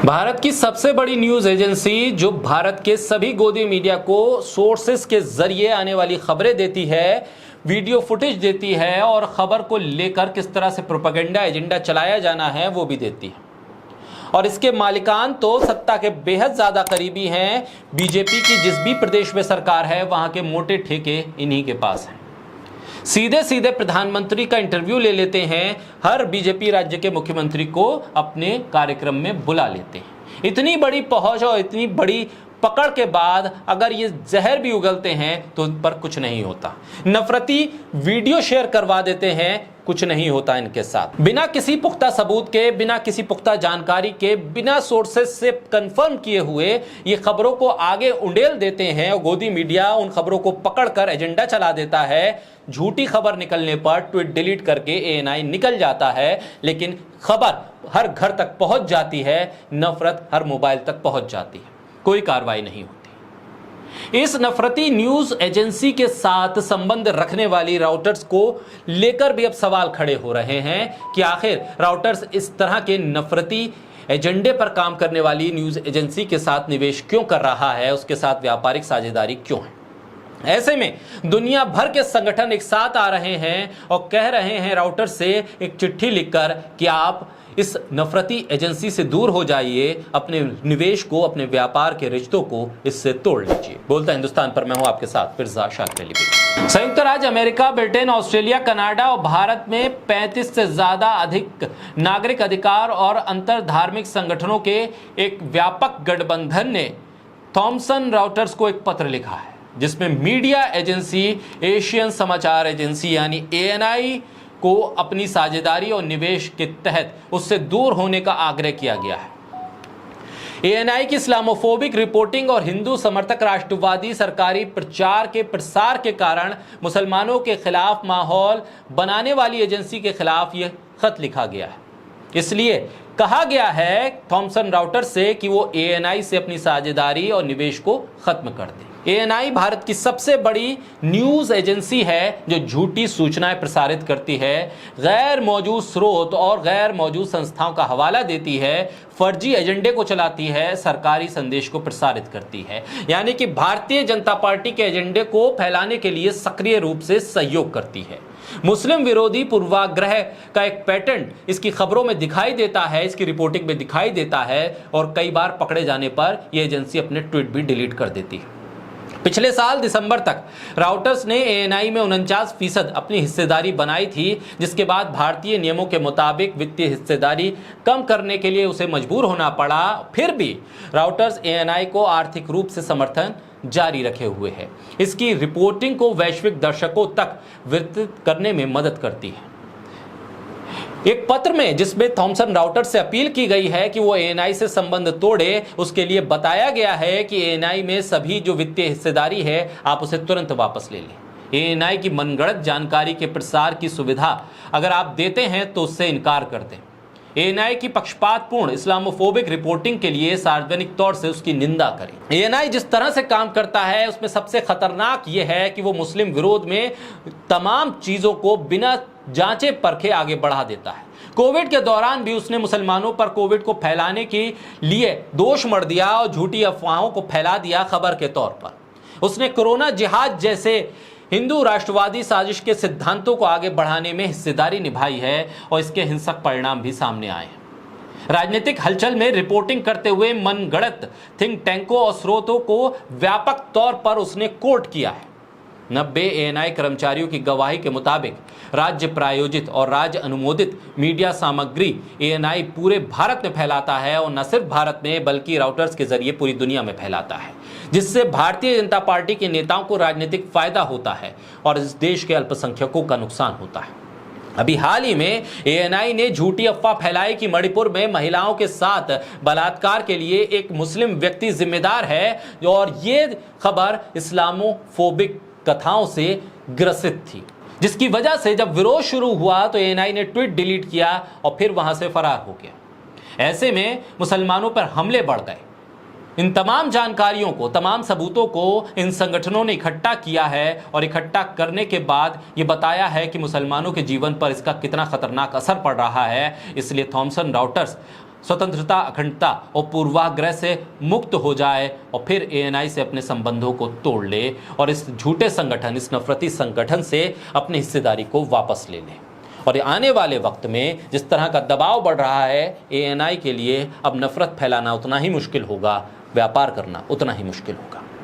भारत की सबसे बड़ी न्यूज एजेंसी जो भारत के सभी गोदी मीडिया को सोर्सेस के जरिए आने वाली खबरें देती है, वीडियो फुटेज देती है और खबर को लेकर किस तरह से प्रोपेगेंडा एजेंडा चलाया जाना है वो भी देती है। और इसके मालिकान तो सत्ता के बेहद ज्यादा करीबी हैं। बीजेपी की जिस भी प्रदेश में सरकार है वहां के मोटे ठेके इन्हीं के पास हैं। सीधे सीधे प्रधानमंत्री का इंटरव्यू ले लेते हैं, हर बीजेपी राज्य के मुख्यमंत्री को अपने कार्यक्रम में बुला लेते हैं। इतनी बड़ी पहुंच और इतनी बड़ी पकड़ के बाद अगर ये जहर भी उगलते हैं तो उन पर कुछ नहीं होता। नफरती वीडियो शेयर करवा देते हैं, कुछ नहीं होता इनके साथ। बिना किसी पुख्ता सबूत के, बिना किसी पुख्ता जानकारी के, बिना सोर्सेस से कंफर्म किए हुए ये खबरों को आगे उंडेल देते हैं और गोदी मीडिया उन खबरों को पकड़कर एजेंडा चला देता है। झूठी खबर निकलने पर ट्वीट डिलीट करके एएनआई निकल जाता है, लेकिन खबर हर घर तक पहुंच जाती है, नफरत हर मोबाइल तक पहुंच जाती है, कोई कार्रवाई नहीं होती। इस नफरती न्यूज एजेंसी के साथ संबंध रखने वाली राउटर्स को लेकर भी अब सवाल खड़े हो रहे हैं कि आखिर राउटर्स इस तरह के नफरती एजेंडे पर काम करने वाली न्यूज एजेंसी के साथ निवेश क्यों कर रहा है, उसके साथ व्यापारिक साझेदारी क्यों है। ऐसे में दुनिया भर के संगठन एक साथ आ रहे हैं और कह रहे हैं राउटर्स से एक चिट्ठी लिखकर कि आप इस नफरती एजेंसी से दूर हो जाइए, अपने निवेश को, अपने व्यापार के रिश्तों को इससे तोड़ लीजिए। बोलता हिंदुस्तान पर मैं हूं आपके साथ फिरजा शाकिर। संयुक्त राज्य अमेरिका, ब्रिटेन, ऑस्ट्रेलिया, कनाडा और भारत में 35 से ज्यादा अधिक नागरिक अधिकार और अंतर धार्मिक संगठनों के एक व्यापक गठबंधन ने थॉमसन रॉयटर्स को एक पत्र लिखा है, जिसमें मीडिया एजेंसी एशियन समाचार एजेंसी यानी एएनआई को अपनी साझेदारी और निवेश के तहत उससे दूर होने का आग्रह किया गया है। एएनआई की इस्लामोफोबिक रिपोर्टिंग और हिंदू समर्थक राष्ट्रवादी सरकारी प्रचार के प्रसार के कारण मुसलमानों के खिलाफ माहौल बनाने वाली एजेंसी के खिलाफ यह खत लिखा गया है। इसलिए कहा गया है थॉमसन रॉयटर्स से कि वो एएनआई से अपनी साझेदारी और निवेश को खत्म कर दे। एएनआई भारत की सबसे बड़ी न्यूज एजेंसी है जो झूठी सूचनाएं प्रसारित करती है, गैर मौजूद स्रोत और गैर मौजूद संस्थाओं का हवाला देती है, फर्जी एजेंडे को चलाती है, सरकारी संदेश को प्रसारित करती है, यानी कि भारतीय जनता पार्टी के एजेंडे को फैलाने के लिए सक्रिय रूप से सहयोग करती है। मुस्लिम विरोधी पूर्वाग्रह का एक पैटर्न इसकी खबरों में दिखाई देता है, इसकी रिपोर्टिंग में दिखाई देता है और कई बार पकड़े जाने पर यह एजेंसी अपने ट्वीट भी डिलीट कर देती है। पिछले साल दिसंबर तक राउटर्स ने एएनआई में 49% अपनी हिस्सेदारी बनाई थी, जिसके बाद भारतीय नियमों के मुताबिक वित्तीय हिस्सेदारी कम करने के लिए उसे मजबूर होना पड़ा। फिर भी राउटर्स एएनआई को आर्थिक रूप से समर्थन जारी रखे हुए है, इसकी रिपोर्टिंग को वैश्विक दर्शकों तक वितरित करने में मदद करती है। एक पत्र में जिसमें थॉमसन रॉयटर्स से अपील की गई है कि वो एएनआई से संबंध तोड़े, उसके लिए बताया गया है कि एएनआई में सभी जो वित्तीय हिस्सेदारी है आप उसे तुरंत वापस ले लें। एएनआई की मनगढ़ंत जानकारी के प्रसार की सुविधा अगर आप देते हैं तो उससे इनकार कर दें। एएनआई की पक्षपातपूर्ण इस्लामोफोबिक रिपोर्टिंग के लिए सार्वजनिक तौर से उसकी निंदा करें। एएनआई जिस तरह से काम करता है उसमें सबसे खतरनाक यह है कि वो मुस्लिम विरोध में तमाम चीजों को बिना जांचे परखे आगे बढ़ा देता है। कोविड के दौरान भी उसने मुसलमानों पर कोविड को फैलाने के लिए दोष मढ़ दिया और झूठी अफवाहों को फैला दिया खबर के तौर पर। उसने कोरोना जिहाद जैसे हिंदू राष्ट्रवादी साजिश के सिद्धांतों को आगे बढ़ाने में हिस्सेदारी निभाई है और इसके हिंसक परिणाम भी सामने आए हैं। राजनीतिक हलचल में रिपोर्टिंग करते हुए मनगढ़ंत थिंक टैंकों और स्रोतों को व्यापक तौर पर उसने कोट किया है। 90 एएनआई कर्मचारियों की गवाही के मुताबिक राज्य प्रायोजित और राज्य अनुमोदित मीडिया सामग्री एएनआई पूरे भारत में फैलाता है और न सिर्फ भारत में बल्कि राउटर्स के जरिए पूरी दुनिया में फैलाता है, जिससे भारतीय जनता पार्टी के नेताओं को राजनीतिक फायदा होता है और इस देश के अल्पसंख्यकों का नुकसान होता है। अभी हाल ही में एएनआई ने झूठी अफवाह फैलाई कि मणिपुर में महिलाओं के साथ बलात्कार के लिए एक मुस्लिम व्यक्ति जिम्मेदार है और ये खबर इस्लामोफोबिक कथाओं से ग्रसित थी, जिसकी वजह से जब विरोध शुरू हुआ तो एएनआई ने ट्वीट डिलीट किया और फिर वहां से फरार हो गया। ऐसे में मुसलमानों पर हमले बढ़ गए। इन तमाम जानकारियों को, तमाम सबूतों को इन संगठनों ने इकट्ठा किया है और इकट्ठा करने के बाद ये बताया है कि मुसलमानों के जीवन पर इसका कितना खतरनाक असर पड़ रहा है। इसलिए थॉमसन रॉयटर्स स्वतंत्रता, अखंडता और पूर्वाग्रह से मुक्त हो जाए और फिर एएनआई से अपने संबंधों को तोड़ ले और इस झूठे संगठन, इस नफरती संगठन से अपनी हिस्सेदारी को वापस ले ले। और आने वाले वक्त में जिस तरह का दबाव बढ़ रहा है एएनआई के लिए, अब नफरत फैलाना उतना ही मुश्किल होगा, व्यापार करना उतना ही मुश्किल होगा।